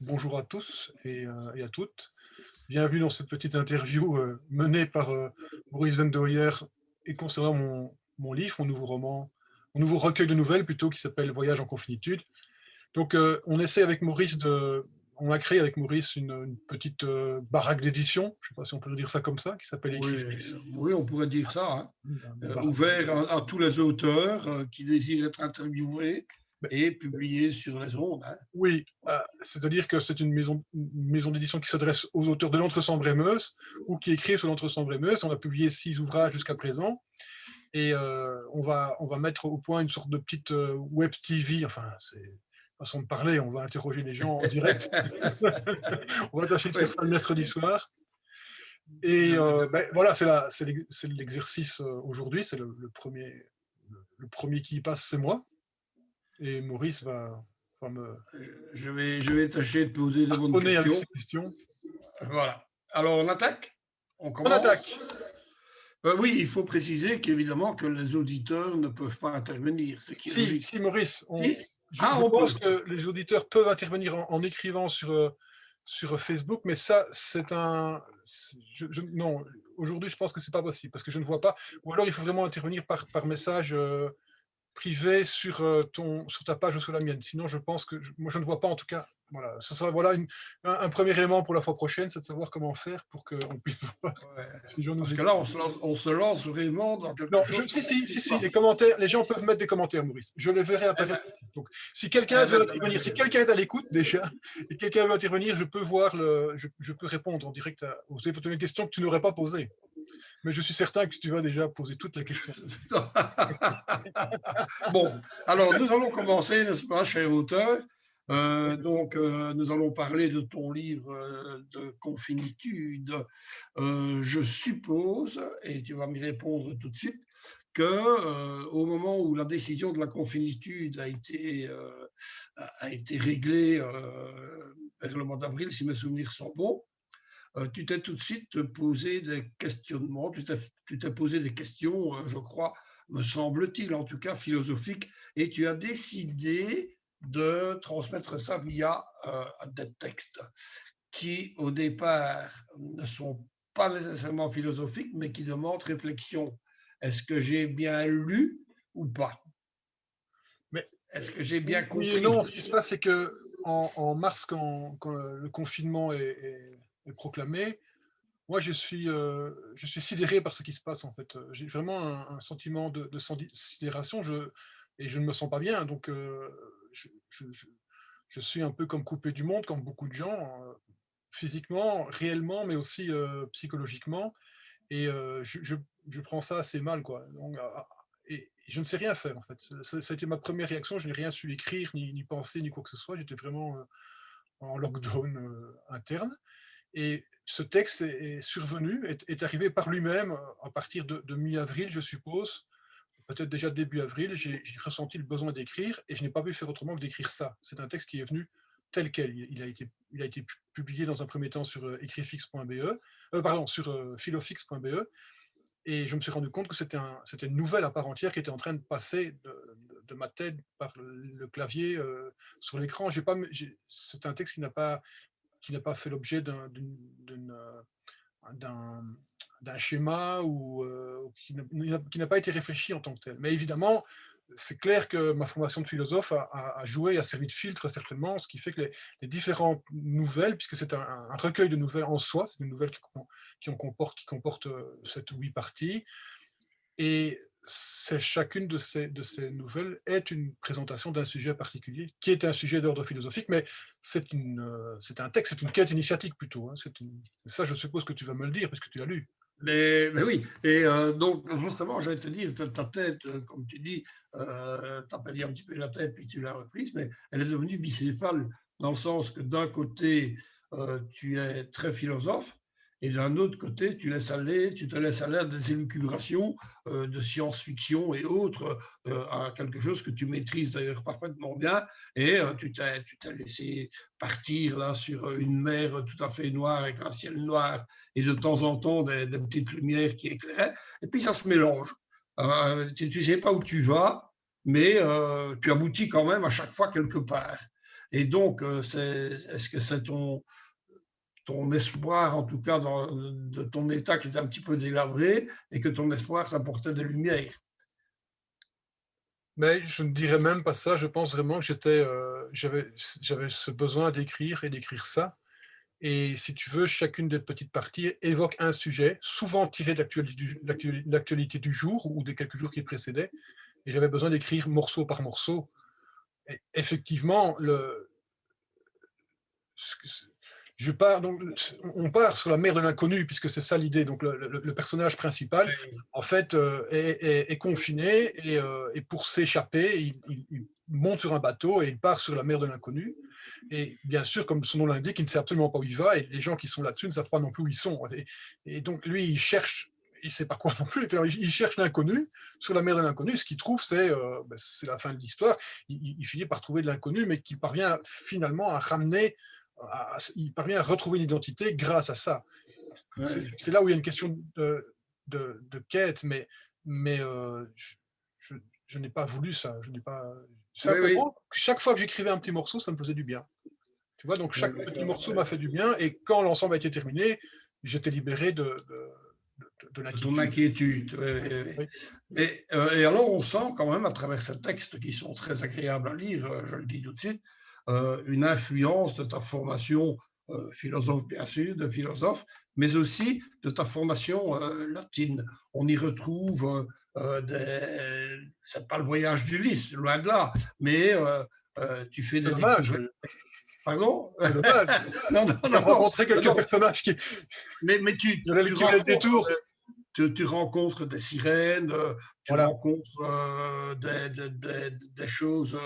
bonjour à tous et à toutes. Bienvenue dans cette petite interview menée par Maurice Vendoyer et concernant mon livre, mon nouveau roman, mon nouveau recueil de nouvelles plutôt, qui s'appelle Voyage en confinitude. Donc on essaie avec Maurice on a créé avec Maurice une petite baraque d'édition, je ne sais pas si on peut dire ça comme ça, qui s'appelle Oui, Écrifix. oui, on pourrait dire ça, hein. Une baraque. Ouvert à tous les auteurs qui désirent être interviewés et publiés sur les ondes, hein. Oui, c'est-à-dire que c'est une maison d'édition qui s'adresse aux auteurs de l'Entre-Sambre-et-Meuse ou qui écrivent sur l'Entre-Sambre-et-Meuse. On a publié 6 ouvrages jusqu'à présent et on va mettre au point une sorte de petite web TV, enfin, c'est façon de parler, on va interroger les gens en direct. On va tâcher de Oui, faire ça le mercredi soir. Et ben, voilà, c'est l'exercice aujourd'hui, c'est le premier qui y passe, c'est moi. Et Maurice va me je vais tâcher de poser de bonnes harponner avec questions. ses questions. Voilà. Alors, on attaque? On On commence? attaque! Oui, il faut préciser qu'évidemment que les auditeurs ne peuvent pas intervenir, ce qui est Si, logique. si, Maurice, Si? je Ah, on pense peut. que les auditeurs peuvent intervenir en écrivant sur Facebook, mais ça, non, aujourd'hui, je pense que c'est pas possible parce que je ne vois pas. Ou alors, il faut vraiment intervenir par message privé sur ta page ou sur la mienne. Sinon, je pense que moi, je ne vois pas en tout cas. Voilà, ce sera voilà un premier élément pour la fois prochaine, c'est de savoir comment faire pour qu'on puisse voir Ouais. si les gens nous Parce que écoutent. là, on se lance vraiment dans quelque Non, chose qu'on si, ne si, si, maîtrise si, pas. les commentaires, les gens peuvent mettre des commentaires, Maurice. Je les verrai Eh apparaître ben, ici. Donc, si quelqu'un eh veut ben, ça intervenir, si m'intéresse. quelqu'un est à l'écoute déjà, et quelqu'un veut intervenir, je peux voir je peux répondre en direct aux éventuelles questions que tu n'aurais pas posées. Mais je suis certain que tu vas déjà poser toutes les questions. Bon, alors nous allons commencer, n'est-ce pas, cher auteur? Merci. Nous allons parler de ton livre de Confinitude. Je suppose, et tu vas m'y répondre tout de suite, que au moment où la décision de la confinitude a été réglée vers le mois d'avril, si mes souvenirs sont bons, tu t'es tout de suite posé des questionnements, tu t'es posé des questions, je crois, me semble-t-il, en tout cas philosophiques, et tu as décidé de transmettre ça via des textes qui, au départ, ne sont pas nécessairement philosophiques, mais qui demandent réflexion. Est-ce que j'ai bien lu ou pas? Mais Est-ce que j'ai bien oui et non, ce compris? qui se passe, c'est que en mars, quand le confinement est proclamé, moi, je suis sidéré par ce qui se passe, en fait. J'ai vraiment un sentiment de sidération, et je ne me sens pas bien. Donc, je suis un peu comme coupé du monde, comme beaucoup de gens, physiquement, réellement, mais aussi psychologiquement. Et je prends ça assez mal, quoi. Donc, et je ne sais rien faire, en fait. Ça a été ma première réaction. Je n'ai rien su écrire, ni penser, ni quoi que ce soit. J'étais vraiment en lockdown interne. Et ce texte est survenu, est arrivé par lui-même à partir de mi-avril, je suppose, peut-être déjà début avril. J'ai ressenti le besoin d'écrire et je n'ai pas pu faire autrement que d'écrire ça. C'est un texte qui est venu tel quel. Il a été publié dans un premier temps sur écrifix.be, pardon, sur philofix.be, et je me suis rendu compte que c'était une nouvelle à part entière qui était en train de passer de ma tête par le clavier sur l'écran. C'est un texte qui n'a pas fait l'objet d'un d'un schéma ou qui n'a pas été réfléchi en tant que tel. Mais évidemment, c'est clair que ma formation de philosophe a joué, a servi de filtre certainement, ce qui fait que les différentes nouvelles, puisque c'est un recueil de nouvelles en soi, c'est une nouvelle qui comporte 7 ou 8 parties, et chacune de ces nouvelles est une présentation d'un sujet particulier, qui est un sujet d'ordre philosophique, mais c'est un texte, c'est une quête initiatique plutôt. Hein, ça, je suppose que tu vas me le dire, parce que tu l'as lu. Mais oui, et donc justement, j'allais te dire, ta tête, comme tu dis, t'as perdu un petit peu la tête, puis tu l'as reprise, mais elle est devenue bicéphale, dans le sens que d'un côté, tu es très philosophe, et d'un autre côté, tu te laisses aller à des élucubrations de science-fiction et autres, à quelque chose que tu maîtrises d'ailleurs parfaitement bien, et tu t'es laissé partir là sur une mer tout à fait noire avec un ciel noir et de temps en temps des petites lumières qui éclairaient, et puis ça se mélange. Tu ne sais pas où tu vas, mais tu aboutis quand même à chaque fois quelque part. Et donc, est-ce que c'est ton espoir, en tout cas, de ton état qui est un petit peu délabré, et que ton espoir t'apportait de lumière? Mais je ne dirais même pas ça. Je pense vraiment que j'avais ce besoin d'écrire et d'écrire ça. Et si tu veux, chacune des petites parties évoque un sujet, souvent tiré de l'actualité du jour ou des quelques jours qui précédaient. Et j'avais besoin d'écrire morceau par morceau. Et effectivement, je pars, donc, on part sur la mer de l'inconnu, puisque c'est ça l'idée. Donc, le personnage principal, en fait, est confiné et pour s'échapper, il monte sur un bateau et il part sur la mer de l'inconnu. Et bien sûr, comme son nom l'indique, il ne sait absolument pas où il va et les gens qui sont là-dessus ne savent pas non plus où ils sont. Et donc, lui, il cherche, il ne sait pas quoi non plus, il cherche l'inconnu sur la mer de l'inconnu. Ce qu'il trouve, c'est la fin de l'histoire. Il finit par trouver de l'inconnu, mais qu'il parvient finalement à ramener il parvient à retrouver une identité grâce à ça. C'est là où il y a une question de quête, mais je n'ai pas voulu ça. Je n'ai pas. Oui, oui. Simplement, chaque fois que j'écrivais un petit morceau, ça me faisait du bien. Tu vois, donc chaque petit morceau m'a fait du bien, et quand l'ensemble a été terminé, j'étais libéré de Ton l'inquiétude. inquiétude. Oui, oui, oui. Oui. Et alors, on sent quand même, à travers ces textes qui sont très agréables à lire, je le dis tout de suite, une influence de ta formation philosophe, bien sûr, de philosophe, mais aussi de ta formation latine. On y retrouve c'est pas le voyage d'Ulysse, loin de là, mais tu fais C'est des dommage. découvertes. Pardon? C'est dommage. Non, non, J'ai non, rencontré quelques non. personnages Mais qui valaient le détour. tu rencontres des sirènes, tu Voilà. rencontres des choses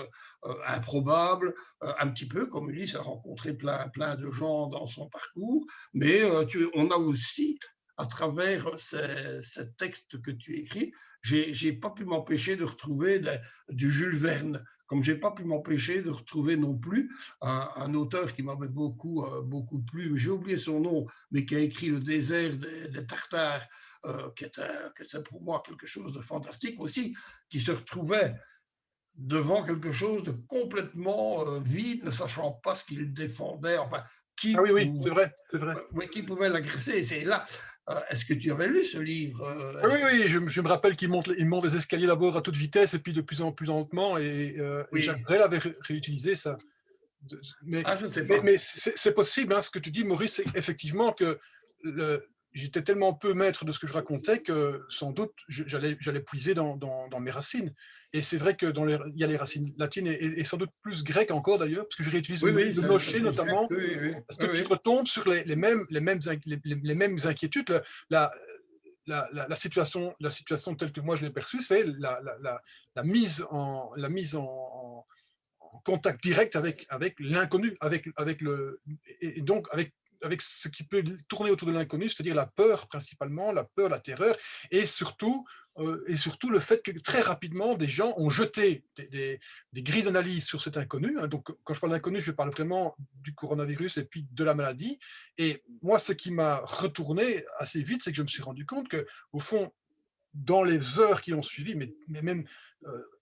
improbables, un petit peu comme Ulysse a rencontré plein de gens dans son parcours, mais on a aussi, à travers ces textes que tu écris, j'ai pas pu m'empêcher de retrouver du Jules Verne, comme j'ai pas pu m'empêcher de retrouver non plus un auteur qui m'avait beaucoup plu, j'ai oublié son nom, mais qui a écrit Le désert des Tartares, qui était pour moi quelque chose de fantastique aussi, qui se retrouvait devant quelque chose de complètement vide, ne sachant pas ce qu'il défendait, enfin, Ah oui, oui, c'est vrai, c'est vrai. qui pouvait l'agresser. C'est là. Est-ce que tu avais lu ce livre? Oui, oui, oui, je me rappelle il monte les escaliers d'abord à toute vitesse et puis de plus en plus lentement, et Jacques Oui. Brel avait réutilisé ça. Mais, Ah, je ne sais mais, pas. mais c'est possible, hein, ce que tu dis, Maurice, c'est effectivement que j'étais tellement peu maître de ce que je racontais que sans doute j'allais puiser dans mes racines. Et c'est vrai que il y a les racines latines et sans doute plus grecques encore d'ailleurs, parce que je réutilise Oui, oui, le c'est nocher plus grec. notamment, Oui, oui, parce que oui, tu oui. retombes sur les mêmes inquiétudes. La, la situation telle que moi je l'ai perçue, c'est la mise en contact direct avec l'inconnu, et donc avec ce qui peut tourner autour de l'inconnu, c'est-à-dire la peur principalement, la peur, la terreur, et surtout le fait que très rapidement, des gens ont jeté des grilles d'analyse sur cet inconnu. Hein. Donc, quand je parle d'inconnu, je parle vraiment du coronavirus et puis de la maladie. Et moi, ce qui m'a retourné assez vite, c'est que je me suis rendu compte que, au fond, dans les heures qui ont suivi, mais même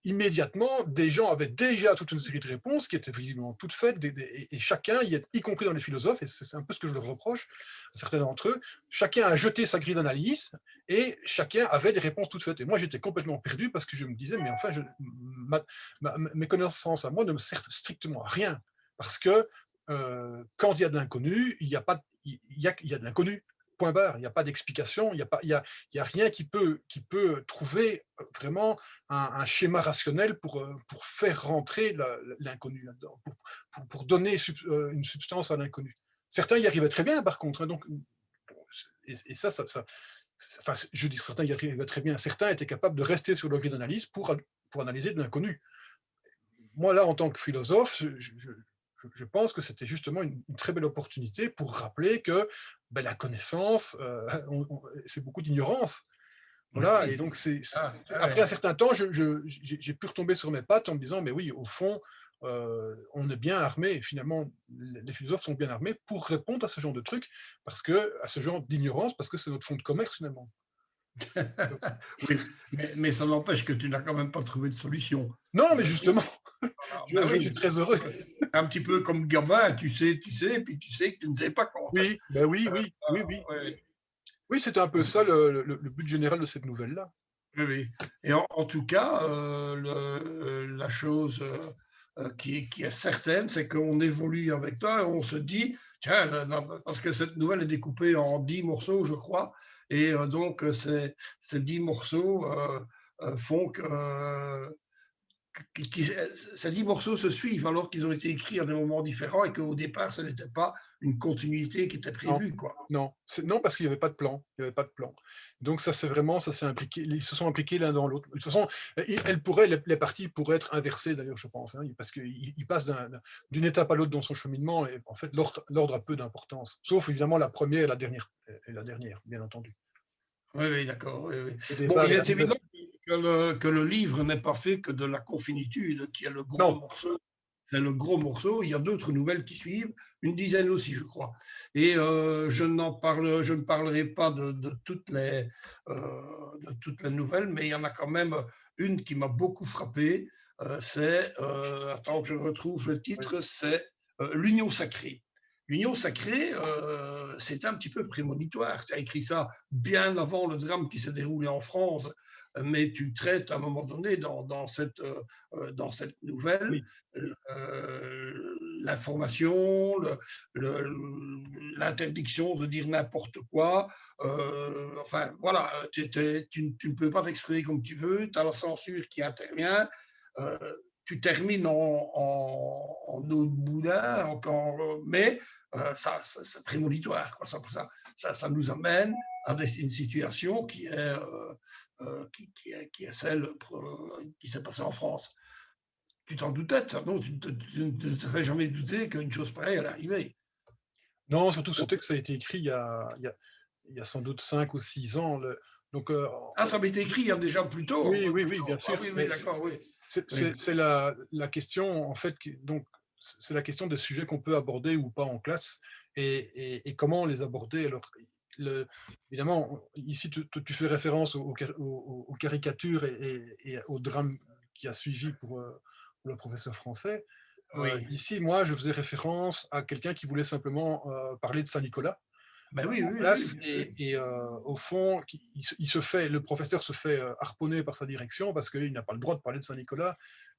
immédiatement, des gens avaient déjà toute une série de réponses qui étaient visiblement toutes faites, et chacun, y compris dans les philosophes, et c'est un peu ce que je leur reproche à certains d'entre eux, chacun a jeté sa grille d'analyse et chacun avait des réponses toutes faites. Et moi, j'étais complètement perdu parce que je me disais, mais enfin, mes connaissances à moi ne me servent strictement à rien. Parce que quand il y a de l'inconnu, il y a de l'inconnu. Point barre, il n'y a pas d'explication, il y a rien qui peut trouver vraiment un schéma rationnel pour faire rentrer l'inconnu là-dedans, pour donner une substance à l'inconnu. Certains y arrivaient très bien, par contre. Hein, donc, et ça, enfin, je dis certains y arrivaient très bien. Certains étaient capables de rester sur le grille d'analyse pour analyser de l'inconnu. Moi, là, en tant que philosophe, je pense que c'était justement une très belle opportunité pour rappeler que ben, la connaissance, c'est beaucoup d'ignorance. Voilà, et Oui. donc Ah, après ouais. un certain temps, j'ai pu retomber sur mes pattes en me disant, mais oui, au fond, on est bien armé, finalement, les philosophes sont bien armés pour répondre à ce genre de trucs, à ce genre d'ignorance, parce que c'est notre fond de commerce, finalement. Oui, mais ça n'empêche que tu n'as quand même pas trouvé de solution. Non, mais justement, Ben je suis oui. très heureux. un petit peu comme gamin, tu sais, puis tu sais que tu ne sais pas quoi, en fait. Oui, ben oui, Euh, oui, oui, oui. ouais, Oui, c'était un peu ouais, ça le but général de cette nouvelle-là. oui, oui. Et en tout cas, la chose qui est certaine, c'est qu'on évolue avec toi et on se dit, tiens, parce que cette nouvelle est découpée en 10 morceaux, je crois, et donc ces 10 morceaux font que ces 10 morceaux se suivent alors qu'ils ont été écrits à des moments différents et qu'au départ, ce n'était pas une continuité qui était Non, prévue, quoi. non, non parce qu'il y avait pas de plan, il y avait pas de plan. Donc ça s'est impliqué ils se sont impliqués l'un dans l'autre. De toute façon, les parties pourraient être inversées d'ailleurs, je pense, hein, parce qu'ils passent d'une étape à l'autre dans son cheminement et en fait l'ordre a peu d'importance. Sauf évidemment la première et la dernière, bien entendu. Oui, oui, d'accord. Oui, oui. Le Bon, départ il et est l'arrivée. évident que le livre n'est pas fait que de la confinitude, qui est le gros Non, morceau. C'est le gros morceau. Il y a d'autres nouvelles qui suivent, une dizaine aussi, je crois. Et je ne parlerai pas de toutes les nouvelles, mais il y en a quand même une qui m'a beaucoup frappé. Attends que je retrouve le oui, titre, c'est L'Union sacrée. L'Union sacrée, c'est un petit peu prémonitoire. Tu as écrit ça bien avant le drame qui s'est déroulé en France, mais tu traites à un moment donné dans cette nouvelle oui, l'information, l'interdiction de dire n'importe quoi. Enfin, voilà, tu ne peux pas t'exprimer comme tu veux, tu as la censure qui intervient. Euh, Tu termines en eau de boudin, mais c'est prémonitoire. Quoi. Ça nous amène à une situation qui est celle qui s'est passée en France. Tu t'en doutais, ça, non? Tu ne t'aurais jamais douté qu'une chose pareille allait arriver. non, surtout ce texte a été écrit il y a sans doute 5 ou 6 ans. Donc, Ah, ça m'était écrit il y a déjà plus tôt. oui, oui, Plus oui, tôt. bien Ah sûr, oui, oui, mais d'accord, oui. Oui. c'est la question, en fait, donc c'est la question des sujets qu'on peut aborder ou pas en classe et comment les aborder. Alors, évidemment, ici, tu fais référence aux caricatures et au drame qui a suivi pour le professeur français. Oui. Ici, moi, je faisais référence à quelqu'un qui voulait simplement parler de Saint-Nicolas Ben oui, oui, classe oui, oui. au fond, le professeur se fait harponner par sa direction parce qu'il n'a pas le droit de parler de Saint-Nicolas,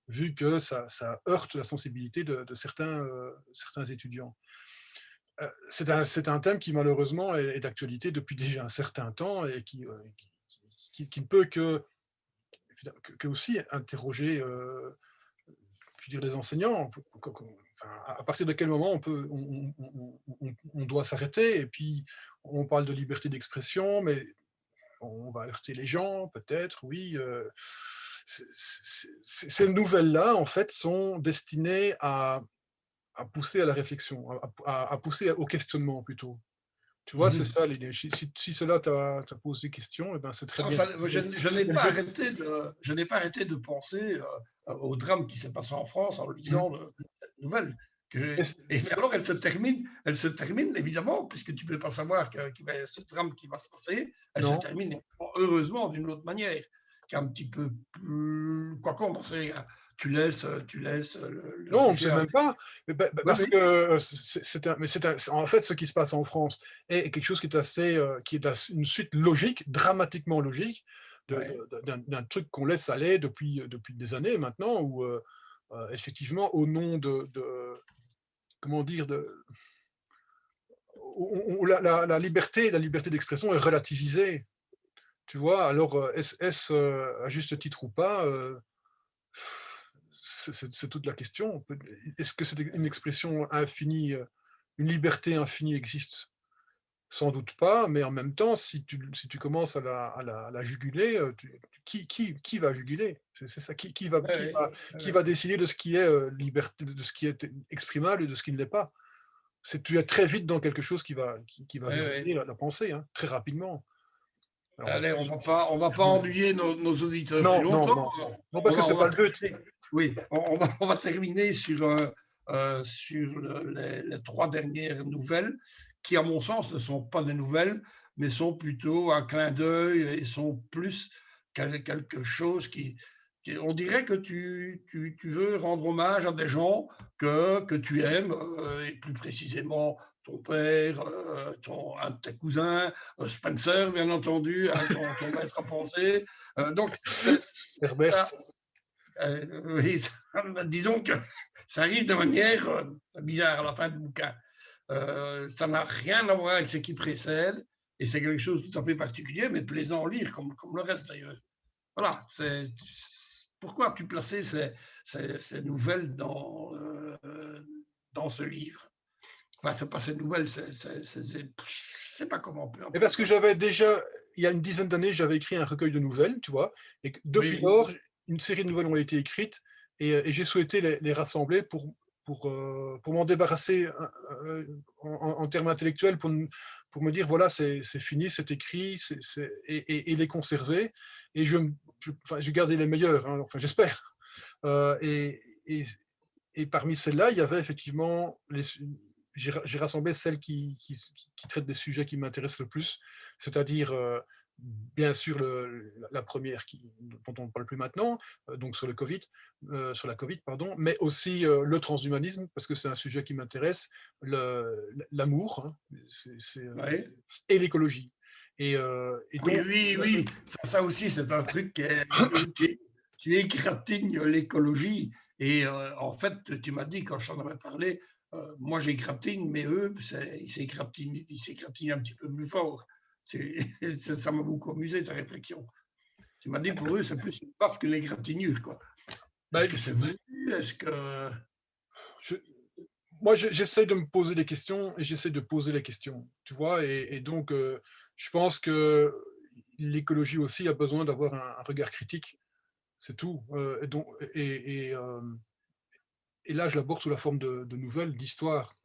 vu que ça heurte la sensibilité de certains étudiants. C'est un thème qui malheureusement est d'actualité depuis déjà un certain temps et qui ne peut que aussi interroger je veux dire, les enseignants. Enfin, à partir de quel moment on doit s'arrêter et puis on parle de liberté d'expression, mais on va heurter les gens, peut-être, oui. Ces nouvelles-là, en fait, sont destinées à pousser à la réflexion, à pousser au questionnement plutôt. Tu vois, c'est Mhm. ça l'idée. Si cela t'a posé question, eh ben, c'est très Non, bien. je n'ai C'était le pas but. je n'ai pas arrêté de penser au drame qui s'est passé en France en Mhm. lisant cette nouvelle. Et Et alors, elle se termine évidemment, puisque tu ne peux pas savoir qu'il y a ce drame qui va se passer, elle se non, termine heureusement d'une autre manière, qui est un petit peu plus. Quoi qu'on, tu laisses le non, on ne sujet sait à. même pas, Oui, parce oui. que en fait ce qui se passe en France est quelque chose qui est une suite logique, dramatiquement logique, Ouais. d'un truc qu'on laisse aller depuis des années maintenant, où effectivement au nom comment dire, où la liberté d'expression est relativisée. Tu vois, alors est-ce à juste titre ou pas, c'est toute la question. Est-ce que c'est une expression infinie, une liberté infinie existe? Sans doute pas, mais en même temps, si tu commences à la juguler, qui va juguler? C'est ça, Ouais, qui ouais, va décider de ce qui est liberté, de ce qui est exprimable et de ce qui ne l'est pas? Tu es très vite dans quelque chose qui va ouais, verrouiller ouais. la pensée, hein, très rapidement. Alors, Allez, on va pas terminer. ennuyer nos auditeurs plus Non, non, longtemps. non, non. Non, parce que c'est On va pas le but. terminer. Oui, on va terminer sur les trois dernières nouvelles, qui, à mon sens, ne sont pas des nouvelles, mais sont plutôt un clin d'œil et sont plus quelque chose On dirait que tu veux rendre hommage à des gens que tu aimes, et plus précisément ton père, un de tes cousins, Spencer, bien entendu, hein, ton maître à penser. Donc, Herbert. ça, oui, disons que ça arrive de manière bizarre à la fin du bouquin. Ça n'a rien à voir avec ce qui précède, et c'est quelque chose de tout à fait particulier, mais plaisant à lire, comme le reste d'ailleurs. Voilà, pourquoi as-tu placé ces nouvelles dans ce livre? Enfin, c'est pas ces nouvelles, je sais pas comment on peut Et appeler parce que ça. j'avais déjà, il y a une dizaine d'années, j'avais écrit un recueil de nouvelles, tu vois, et que depuis Oui, lors, une série de nouvelles ont été écrites, et j'ai souhaité les rassembler pour m'en débarrasser en termes intellectuels, pour me dire, voilà, c'est fini, c'est écrit, et les conserver. Et enfin, j'ai gardé les meilleurs, hein, enfin j'espère. Euh, et, et, et parmi celles-là, il y avait effectivement j'ai rassemblé celles qui traitent des sujets qui m'intéressent le plus, c'est-à-dire, bien sûr, la première dont on ne parle plus maintenant, donc sur sur la Covid, pardon, mais aussi le transhumanisme, parce que c'est un sujet qui m'intéresse, l'amour, hein, oui. et l'écologie. Et Oui, donc, oui, oui. Ça aussi, c'est un truc tu égratignes l'écologie. Et en fait, tu m'as dit, quand je t'en avais parlé, moi j'égratigne, mais eux, ils s'égratignent un petit peu plus fort. Ça m'a beaucoup amusé, ta réflexion. Tu m'as dit, pour eux, c'est plus une baffe que l'égratignure, quoi. bah, Est-ce que c'est vrai? Est-ce que... je, moi, j'essaie de me poser des questions et j'essaie de poser les questions, tu vois, et donc, je pense que l'écologie aussi a besoin d'avoir un regard critique, c'est tout. Et là, je l'aborde sous la forme de nouvelles, d'histoires.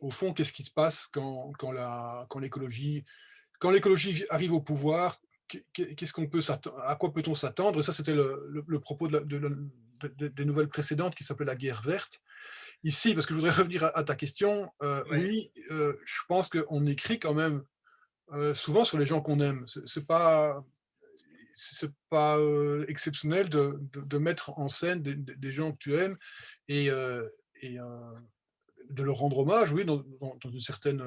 Au fond, qu'est-ce qui se passe quand l'écologie arrive au pouvoir? Qu'est-ce qu'on peut à quoi peut-on s'attendre? Et ça, c'était le propos des nouvelles précédentes qui s'appelait la guerre verte. Ici, parce que je voudrais revenir à ta question, Oui, oui, je pense qu'on écrit quand même souvent sur les gens qu'on aime. C'est pas exceptionnel de mettre en scène des gens que tu aimes, et, de leur rendre hommage, oui, dans une certaine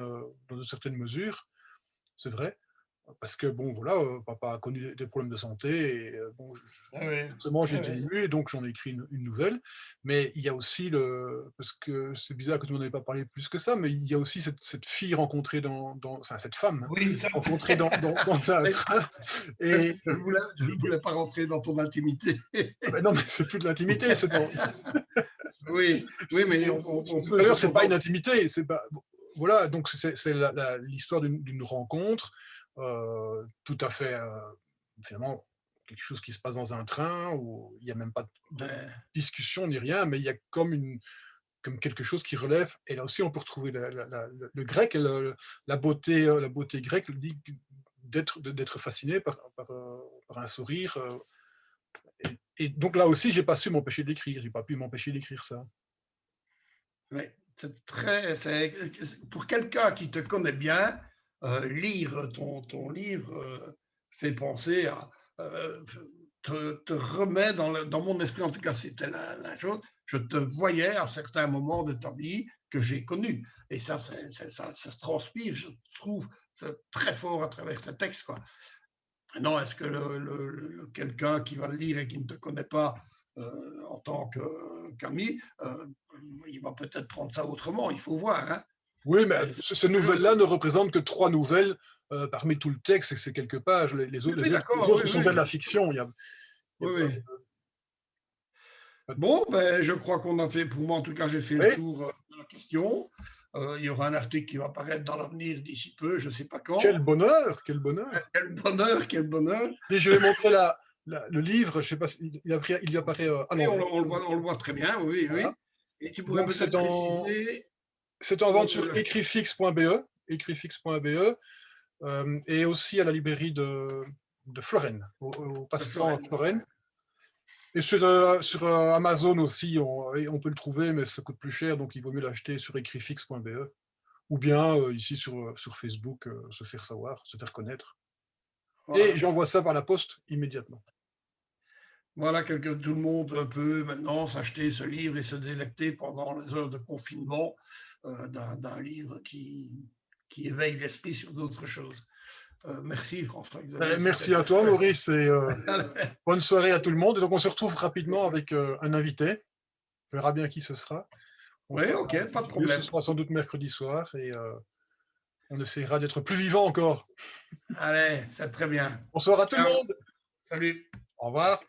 mesure, c'est vrai. Parce que bon, voilà, papa a connu des problèmes de santé, et bon, ah oui, forcément, j'ai ah été oui. ému, et donc j'en ai écrit une nouvelle. Mais il y a aussi parce que c'est bizarre que tu m'en aies pas parlé plus que ça, mais il y a aussi cette fille rencontrée enfin, cette femme, hein, Oui, ça, rencontrée dans un train. Et, je ne voulais pas rentrer dans ton intimité. ah ben non, mais c'est plus de l'intimité, Oui, oui, mais on peut se d'ailleurs, c'est pas une contenter. intimité, c'est pas, voilà, donc c'est l'histoire d'une rencontre, tout à fait, finalement, quelque chose qui se passe dans un train où il y a même pas de discussion ni rien, mais il y a comme quelque chose qui relève, et là aussi on peut retrouver le grec, et la beauté grecque dit d'être fasciné par un sourire, et donc là aussi j'ai pas su m'empêcher d'écrire, j'ai pas pu m'empêcher d'écrire ça. Oui, pour quelqu'un qui te connaît bien, lire ton livre fait penser à, te remet dans mon esprit, en tout cas c'était la chose, je te voyais à certains moments de ta vie que j'ai connus. Et ça se transpire, je trouve, très fort à travers tes textes, quoi. Non, est-ce que quelqu'un qui va le lire et qui ne te connaît pas en tant qu'ami, il va peut-être prendre ça autrement, il faut voir. Hein. Oui, mais C'est ces quelque chose. nouvelles-là ne représentent que 3 nouvelles parmi tout le texte, et c'est quelques pages. Oui, oui, Les d'accord, oui, autres sont bien de oui. la fiction. Il y a Oui, pas oui. pas de- Bon, ben, je crois qu'on a fait, pour moi en tout cas, j'ai fait le Oui, tour de la question. Il y aura un article qui va apparaître dans l'avenir d'ici peu, je ne sais pas quand. quel bonheur, quel bonheur. Quel bonheur, quel bonheur. Et je vais montrer le livre, je sais pas il apparaît. Ah Oui, non, on le voit très bien, oui, voilà. oui. Et tu pourrais Donc peut-être préciser c'est en vente sur l'acheter. écrifix.be, et aussi à la librairie de Florène, au De passe-temps à Florence. Florène. Et sur Amazon aussi, on peut le trouver, mais ça coûte plus cher, donc il vaut mieux l'acheter sur écrifix.be, ou bien ici sur Facebook, se faire savoir, se faire connaître. Et Voilà. j'envoie ça par la poste immédiatement. Voilà, tout le monde peut maintenant s'acheter ce livre et se délecter pendant les heures de confinement d'un livre qui éveille l'esprit sur d'autres choses. Merci François-Xavier. Merci à toi, Maurice, et bonne soirée à tout le monde. Et donc, on se retrouve rapidement avec un invité. On verra bien qui ce sera. Oui, ok, pas de problème. Ce sera sans doute mercredi soir et on essaiera d'être plus vivant encore. Allez, c'est très bien. Bonsoir à tout le monde. Salut. Au revoir.